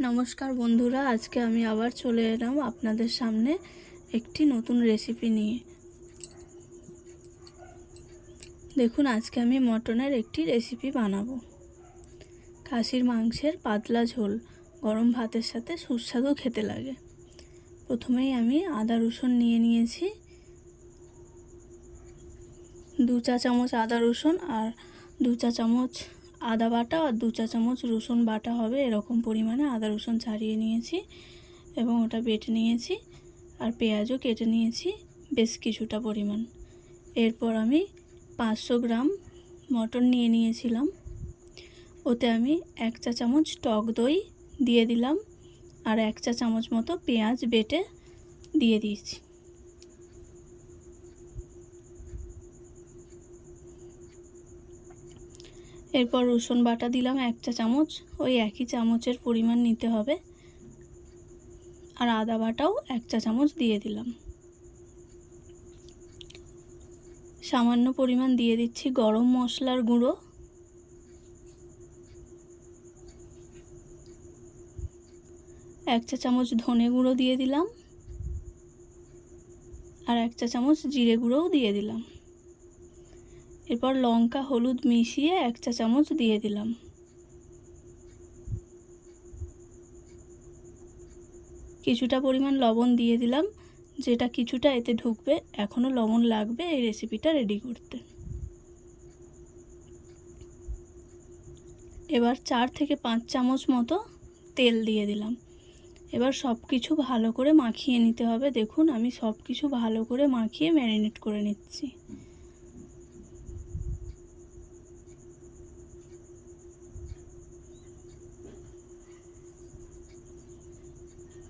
নমস্কার বন্ধুরা, আজকে আমি আবার চলে এলাম আপনাদের সামনে একটি নতুন রেসিপি নিয়ে। দেখুন, আজকে আমি মটনের একটি রেসিপি বানাবো। খাসির মাংসের পাতলা ঝোল গরম ভাতের সাথে সুস্বাদু খেতে লাগে। প্রথমেই আমি আদা রসুন নিয়ে নিয়েছি, 2 চা চামচ আদা রসুন আর 2 চা চামচ আদা বাটা আর 2 চা চামচ রসুন বাটা হবে, এরকম পরিমাণে আদা রসুন ছাড়িয়ে নিয়েছি এবং ওটা বেটে নিয়েছি। আর পেঁয়াজও কেটে নিয়েছি বেশ কিছুটা পরিমাণ। এরপর আমি 500 গ্রাম মটন নিয়ে নিয়েছিলাম, ওতে আমি 1 চা চামচ টক দই দিয়ে দিলাম আর 1 চা চামচ মতো পেঁয়াজ বেটে দিয়ে দিয়েছি। এরপর রসুন বাটা দিলাম 1 চা চামচ, ওই একই চামচের পরিমাণ নিতে হবে। আর আদা বাটাও 1 চা চামচ দিয়ে দিলাম। সামান্য পরিমাণ দিয়ে দিচ্ছি গরম মশলার গুঁড়ো, 1 চা চামচ ধনে গুঁড়ো দিয়ে দিলাম আর 1 চা চামচ জিরে গুঁড়োও দিয়ে দিলাম। এরপর লঙ্কা হলুদ মিশিয়ে 1 চা চামচ দিয়ে দিলাম। কিছুটা পরিমাণ লবণ দিয়ে দিলাম, যেটা কিছুটা এতে ঢুকবে, এখনও লবণ লাগবে এই রেসিপিটা রেডি করতে। এবার 4 থেকে 5 চামচ মতো তেল দিয়ে দিলাম। এবার সব কিছু ভালো করে মাখিয়ে নিতে হবে। দেখুন, আমি সব কিছু ভালো করে মাখিয়ে ম্যারিনেট করে নিচ্ছি।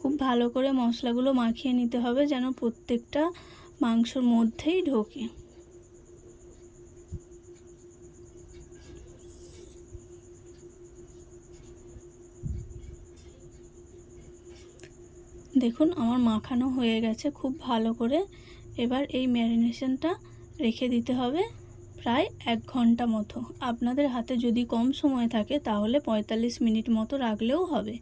খুব ভালো করে মশলাগুলো মাখিয়ে নিতে হবে যেন প্রত্যেকটা মাংসর মধ্যেই ঢোকে। দেখুন, আমার মাখানো হয়ে গেছে খুব ভালো করে। এবার এই ম্যারিনেশনটা রেখে দিতে হবে প্রায় 1 ঘন্টা মতো। আপনাদের হাতে যদি কম সময় থাকে তাহলে 45 মিনিট মতো রাখলেও হবে।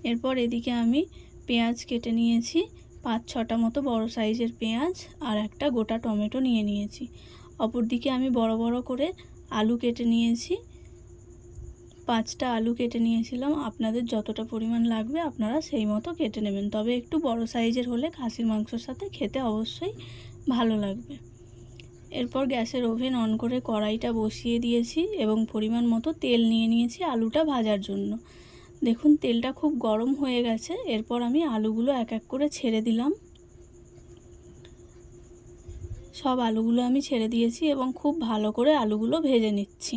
এরপর এদিকে আমি পেঁয়াজ কেটে নিয়েছি, 5-6টা মতো বড় সাইজের পেঁয়াজ আর একটা গোটা টমেটো নিয়ে নিয়েছি। অপরদিকে আমি বড় বড় করে আলু কেটে নিয়েছি, 5টা আলু কেটে নিয়েছিলাম। আপনাদের যতটা পরিমাণ লাগবে আপনারা সেই মতো কেটে নেবেন, তবে একটু বড় সাইজের হলে খাসির মাংসর সাথে খেতে অবশ্যই ভালো লাগবে। এরপর গ্যাসের ওভেন অন করে কড়াইটা বসিয়ে দিয়েছি এবং পরিমাণ মতো তেল নিয়ে নিয়েছি আলুটা ভাজার জন্য। দেখুন, তেলটা খুব গরম হয়ে গেছে। এরপর আমি আলুগুলো এক এক করে ছেড়ে দিলাম। সব আলুগুলো আমি ছেড়ে দিয়েছি এবং খুব ভালো করে আলুগুলো ভেজে নিচ্ছি।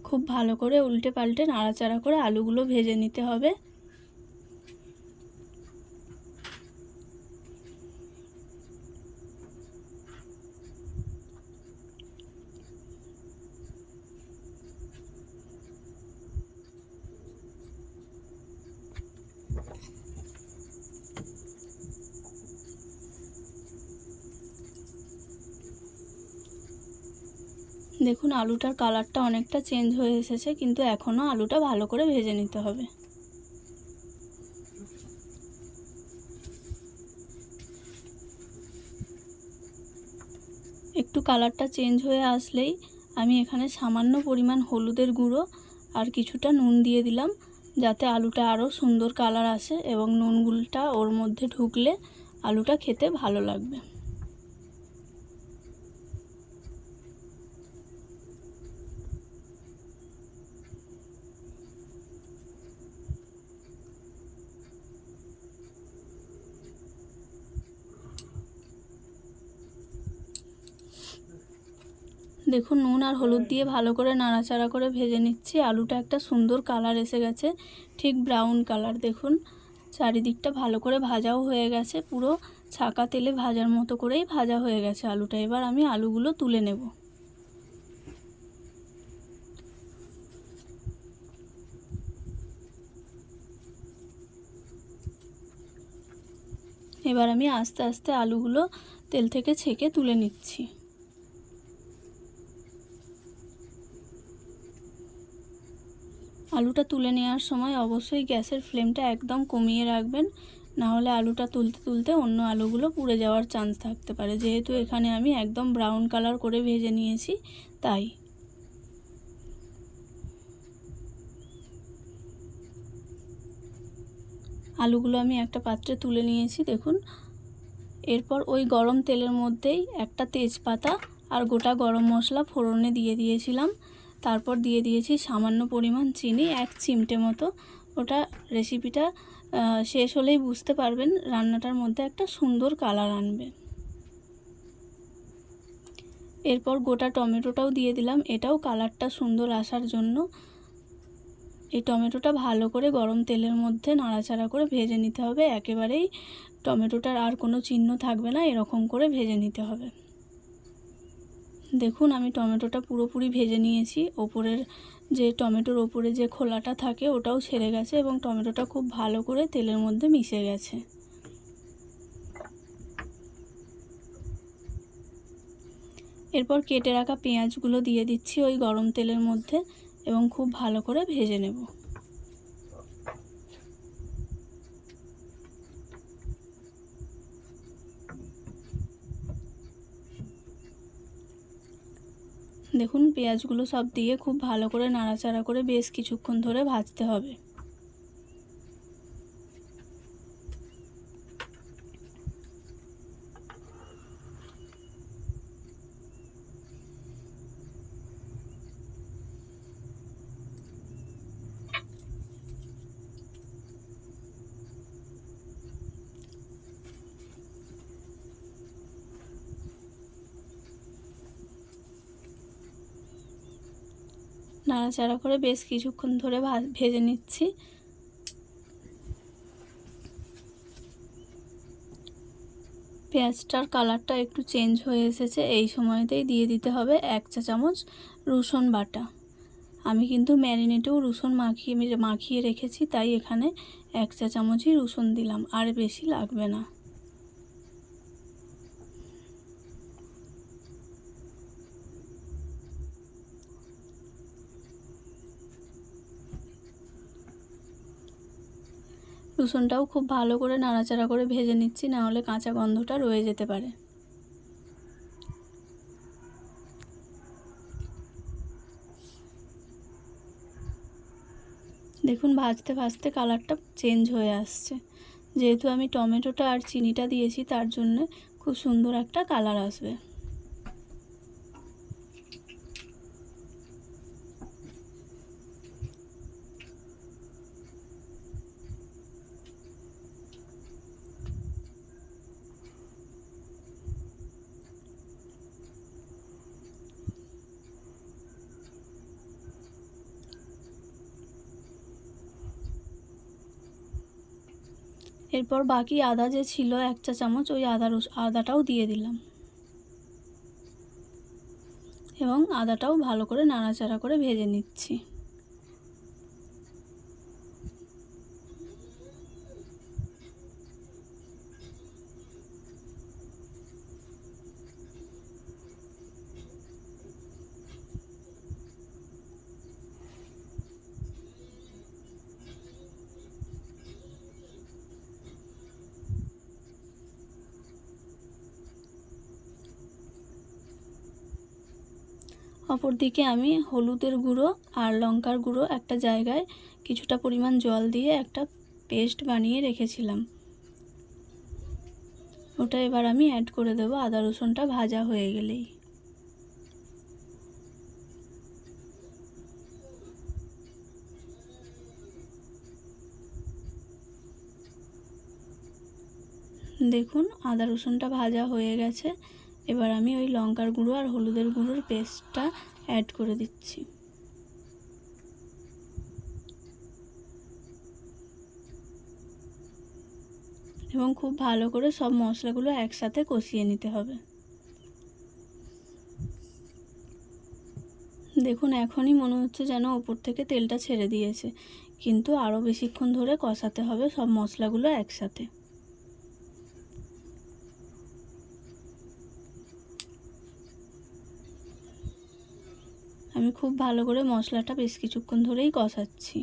খুব ভালো করে উল্টে পাল্টে নাড়াচাড়া করে আলুগুলো ভেজে নিতে হবে। দেখুন, আলুটার কালারটা অনেকটা চেঞ্জ হয়ে এসেছে, কিন্তু এখনও আলুটা ভালো করে ভেজে নিতে হবে। একটু কালারটা চেঞ্জ হয়ে আসলেই আমি এখানে সামান্য পরিমাণ হলুদের গুঁড়ো আর কিছুটা নুন দিয়ে দিলাম, যাতে আলুটা আরও সুন্দর কালার আসে এবং নুনগুলোটা ওর মধ্যে ঢুকলে আলুটা খেতে ভালো লাগবে। দেখুন, নুন আর হলুদ দিয়ে ভালো করে নাড়াচাড়া করে ভেজে নিচ্ছি। আলুটা একটা সুন্দর কালার এসে গেছে, ঠিক ব্রাউন কালার। দেখুন, চারিদিকটা ভালো করে ভাজাও হয়ে গেছে, পুরো ছাকা তেলে ভাজার মতো করেই ভাজা হয়ে গেছে আলুটা। এবার আমি আলুগুলো তুলে নেব। এবার আমি আস্তে আস্তে আলুগুলো তেল থেকে ছেঁকে তুলে নিচ্ছি। আলুটা তুলে নেওয়ার সময় অবশ্যই গ্যাসের ফ্লেমটা একদম কমিয়ে রাখবেন, না হলে আলুটা তুলতে তুলতে অন্য আলুগুলো পুড়ে যাওয়ার চান্স থাকতে পারে। যেহেতু এখানে আমি একদম ব্রাউন কালার করে ভেজে নিয়েছি তাই। আলুগুলো আমি একটা পাত্রে তুলে নিয়েছি দেখুন। এরপর ওই গরম তেলের মধ্যেই একটা তেজপাতা আর গোটা গরম মশলা ফোড়নে দিয়ে দিয়েছিলাম। তারপর দিয়ে দিয়েছি সামান্য পরিমাণ চিনি, 1 চিমটে মতো। ওটা রেসিপিটা শেষ হলেই বুঝতে পারবেন, রান্নাটার মধ্যে একটা সুন্দর কালার আনবে। এরপর গোটা টমেটোটাও দিয়ে দিলাম, এটাও কালারটা সুন্দর আসার জন্য। এই টমেটোটা ভালো করে গরম তেলের মধ্যে নাড়াচাড়া করে ভেজে নিতে হবে। একেবারেই টমেটোটার আর কোনো চিহ্ন থাকবে না, এরকম করে ভেজে নিতে হবে। দেখুন আমি টমেটোটা পুরোপুরি ভেজে নিয়েছি। ওপরের যে টমেটোর ওপরে যে খোলাটা থাকে ওটাও ছেড়ে গেছে এবং টমেটোটা খুব ভালো করে তেলের মধ্যে মিশে গেছে। এরপর কেটে রাখা পেঁয়াজগুলো দিয়ে দিচ্ছি ওই গরম তেলের মধ্যে এবং খুব ভালো করে ভেজে নেব। দেখুন পেঁয়াজগুলো সব দিয়ে খুব ভালো করে নাড়াচাড়া করে বেশ কিছুক্ষণ ধরে ভাজতে হবে। নাড়াচাড়া করে বেশ কিছুক্ষণ ধরে ভেজে নিচ্ছি। পেঁয়াজটার কালারটা একটু চেঞ্জ হয়ে এসেছে, এই সময়তেই দিয়ে দিতে হবে 1 চা চামচ রসুন বাটা। আমি কিন্তু ম্যারিনেটেও রসুন মাখিয়ে রেখেছি, তাই এখানে 1 চা চামচই রসুন দিলাম, আর বেশি লাগবে না। রসুনটাও খুব ভালো করে নাড়াচাড়া করে ভেজে নিচ্ছি, না হলে কাঁচা গন্ধটা রয়ে যেতে পারে। দেখুন ভাজতে ভাজতে কালারটা চেঞ্জ হয়ে আসছে। যেহেতু আমি টমেটোটা আর চিনিটা দিয়েছি তার জন্য খুব সুন্দর একটা কালার আসবে। এরপর বাকি আদা যে ছিল 1 চা চামচ, ওই আদাটাও দিয়ে দিলাম এবং আদাটাও ভালো করে নাড়াচাড়া করে ভেজে নিচ্ছি। অপরদিকে আমি হলুদের গুঁড়ো আর লঙ্কার গুঁড়ো একটা জায়গায় কিছুটা পরিমাণ জল দিয়ে একটা পেস্ট বানিয়ে রেখেছিলাম, ওটা এবার আমি অ্যাড করে দেব আদা রসুনটা ভাজা হয়ে গেলেই। দেখুন আদা রসুনটা ভাজা হয়ে গেছে, এবার আমি ওই লঙ্কার গুঁড়ো আর হলুদের গুঁড়োর পেস্টটা অ্যাড করে দিচ্ছি। এবং খুব ভালো করে সব মশলাগুলো একসাথে কষিয়ে নিতে হবে। দেখুন এখনই মনে হচ্ছে যেন ওপর থেকে তেলটা ছেড়ে দিয়েছে, কিন্তু আরও বেশিক্ষণ ধরে কষাতে হবে সব মশলাগুলো একসাথে। আমি খুব ভালো করে মশলাটা বেশ কিছুক্ষণ ধরেই কষাচ্ছি।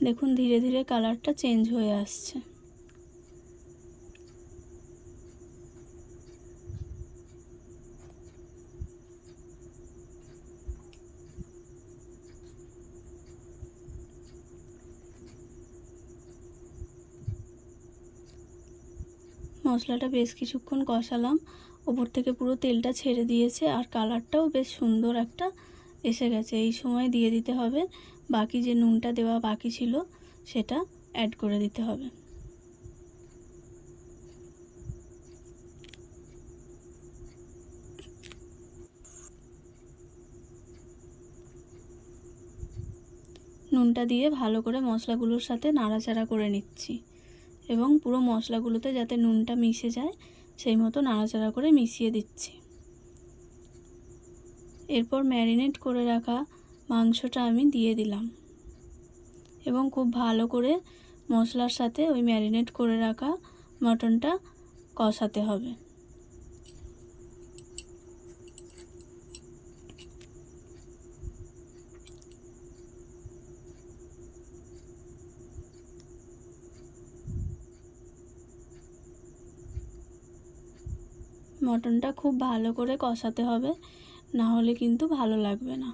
দেখুন ধীরে ধীরে কালারটা চেঞ্জ হয়ে আসছে। মশলাটা বেশ কিছুক্ষণ কষালাম, ওপর থেকে পুরো তেলটা ছেড়ে দিয়েছে আর কালারটাও বেশ সুন্দর একটা এসে গেছে। এই সময় দিয়ে দিতে হবে বাকি যে নুনটা দেওয়া বাকি ছিল সেটা অ্যাড করে দিতে হবে। নুনটা দিয়ে ভালো করে মশলাগুলোর সাথে নাড়াচাড়া করে নিচ্ছি এবং পুরো মশলাগুলোতে যাতে নুনটা মিশে যায় সেই মতো নাড়াচাড়া করে মিশিয়ে দিচ্ছি। এরপর ম্যারিনেট করে রাখা মাংসটা আমি দিয়ে দিলাম এবং খুব ভালো করে মশলার সাথে ওই ম্যারিনেট করে রাখা মটনটা কষাতে হবে। মটনটা খুব ভালো করে কষাতে হবে, না হলে কিন্তু ভালো লাগবে না।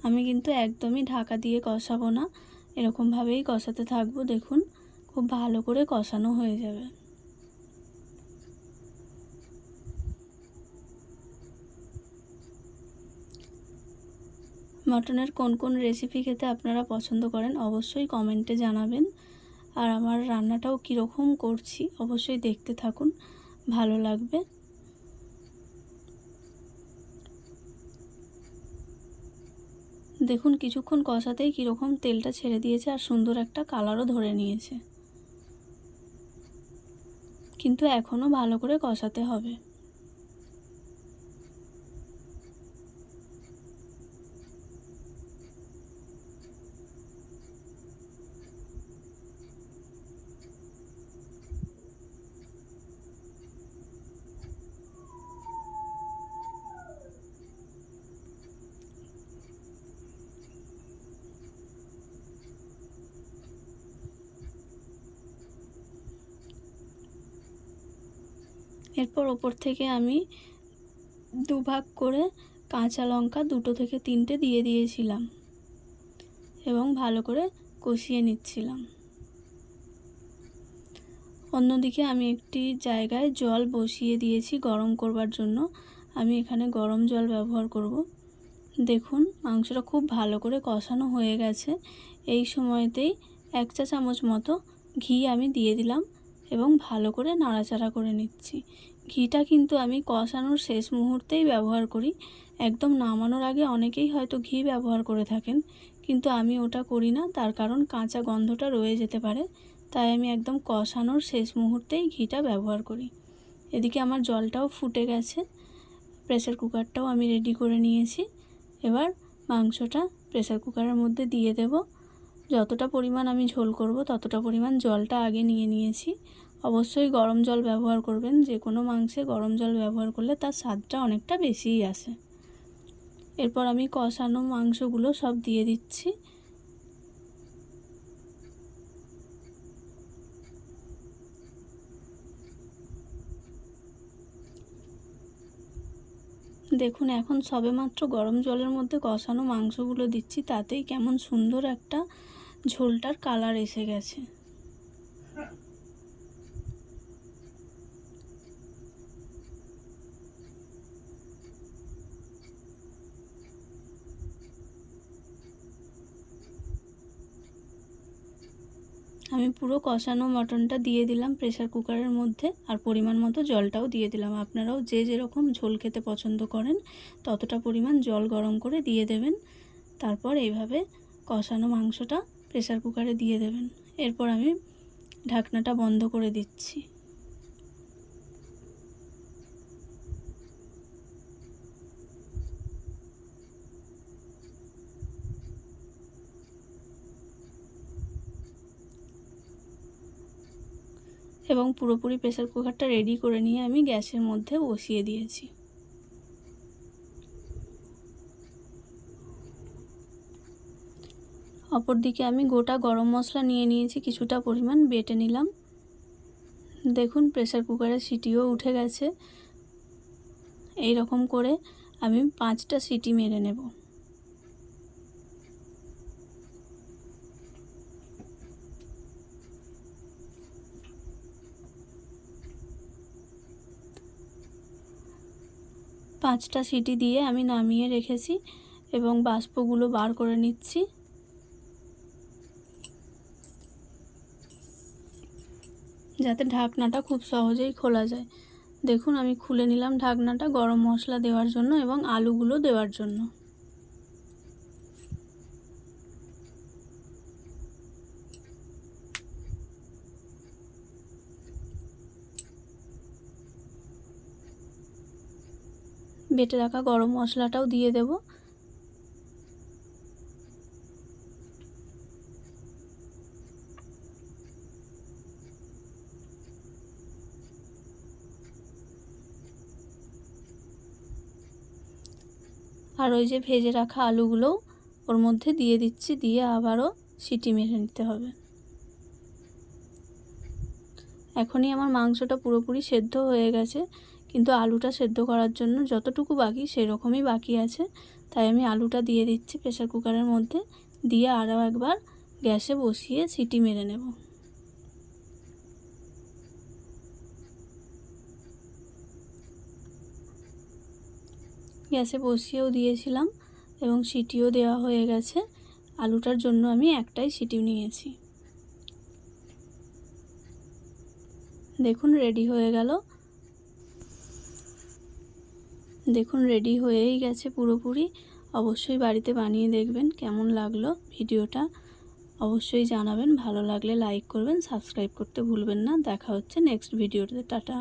আমি কিন্তু একদমই ঢাকা দিয়ে কষাবো না, এরকমভাবেই কষাতে থাকবো। দেখুন খুব ভালো করে কষানো হয়ে যাবে। মটনের কোন কোন রেসিপি খেতে আপনারা পছন্দ করেন অবশ্যই কমেন্টে জানাবেন। আর আমার রান্নাটাও কীরকম করছি অবশ্যই দেখতে থাকুন, ভালো লাগবে। দেখুন কিছুক্ষণ কষাতেই কীরকম তেলটা ছেড়ে দিয়েছে আর সুন্দর একটা কালারও ধরে নিয়েছে, কিন্তু এখনও ভালো করে কষাতে হবে। এরপর ওপর থেকে আমি দুভাগ করে কাঁচা লঙ্কা 2 থেকে 3টে দিয়ে দিয়েছিলাম এবং ভালো করে কষিয়ে নিচ্ছিলাম। অন্যদিকে আমি একটি জায়গায় জল বসিয়ে দিয়েছি গরম করবার জন্য। আমি এখানে গরম জল ব্যবহার করব। দেখুন মাংসটা খুব ভালো করে কষানো হয়ে গেছে। এই সময়তেই 1 চা চামচ মতো ঘি আমি দিয়ে দিলাম এবং ভালো করে নাড়াচাড়া করে নিচ্ছি। ঘিটা কিন্তু আমি কষানোর শেষ মুহূর্তেই ব্যবহার করি, একদম নামানোর আগে অনেকেই হয়তো ঘি ব্যবহার করে থাকেন, কিন্তু আমি ওটা করি না। তার কারণ কাঁচা গন্ধটা রয়ে যেতে পারে, তাই আমি একদম কষানোর শেষ মুহূর্তেই ঘিটা ব্যবহার করি। এদিকে আমার জলটাও ফুটে গেছে, প্রেসার কুকারটাও আমি রেডি করে নিয়েছি। এবার মাংসটা প্রেসার কুকারের মধ্যে দিয়ে দেব। যতটা পরিমাণ আমি ঝোল করব ততটা পরিমাণ জলটা আগে নিয়ে নিয়েছি। অবশ্যই গরম জল ব্যবহার করবেন, যে কোনো মাংসে গরম জল ব্যবহার করলে তার স্বাদটা অনেকটা বেশিই আসে। এরপর আমি কষানো মাংসগুলো সব দিয়ে দিচ্ছি। দেখুন এখন সবেমাত্র গরম জলের মধ্যে কষানো মাংসগুলো দিচ্ছি, তাতেই কেমন সুন্দর একটা ঝোলটার কালার এসে গেছে। আমি পুরো কষানো মটনটা দিয়ে দিলাম প্রেসার কুকারের মধ্যে, আর পরিমাণ মতো জলটাও দিয়ে দিলাম। আপনারাও যে যেরকম ঝোল খেতে পছন্দ করেন ততটা পরিমাণ জল গরম করে দিয়ে দেবেন। তারপর এইভাবে কষানো মাংসটা প্রেসার কুকারে দিয়ে দেবেন। এরপর আমি ঢাকনাটা বন্ধ করে দিচ্ছি। এবং পুরোপুরি প্রেসার কুকারটা রেডি করে নিয়ে আমি গ্যাসের মধ্যে বসিয়ে দিয়েছি। অপরদিকে আমি গোটা গরম মশলা নিয়ে নিয়েছি, কিছুটা পরিমাণ বেটে নিলাম। দেখুন প্রেসার কুকারের সিটিও উঠে গেছে। এই রকম করে আমি 5টা সিটি মেরে নেব। পাঁচটা সিটি দিয়ে আমি নামিয়ে রেখেছি এবং বাষ্পগুলো বার করে নিচ্ছি। যাতে ঢাকনাটা খুব সহজেই খোলা যায়। দেখুন আমি খুলে নিলাম ঢাকনাটা গরম মশলা দেওয়ার জন্য এবং আলুগুলো দেওয়ার জন্য। বেটে রাখা গরম মশলাটাও দিয়ে দেব। আর ওই যে ভেজে রাখা আলুগুলো ওর মধ্যে দিয়ে দিচ্ছি, দিয়ে আবারও সিটি মেরে নিতে হবে। এখনই আমার মাংসটা পুরোপুরি সেদ্ধ হয়ে গেছে, কিন্তু আলুটা সেদ্ধ করার জন্য যতটুকু বাকি সেরকমই বাকি আছে। তাই আমি আলুটা দিয়ে দিচ্ছি প্রেসার কুকারের মধ্যে, দিয়ে আরও একবার গ্যাসে বসিয়ে সিটি মেরে নেব। গ্যাসে বসিয়েও দিয়েছিলাম এবং সিটিও দেওয়া হয়ে গেছে। আলুটার জন্য আমি একটাই সিটি নিয়েছি। দেখুন রেডি হয়ে গেল। দেখুন রেডি হয়েই গেছে পুরোপুরি। অবশ্যই বাড়িতে বানিয়ে দেখবেন কেমন লাগলো ভিডিওটা, অবশ্যই জানাবেন। ভালো লাগলে লাইক করবেন, সাবস্ক্রাইব করতে ভুলবেন না। দেখা হচ্ছে নেক্সট ভিডিওতে। টাটা।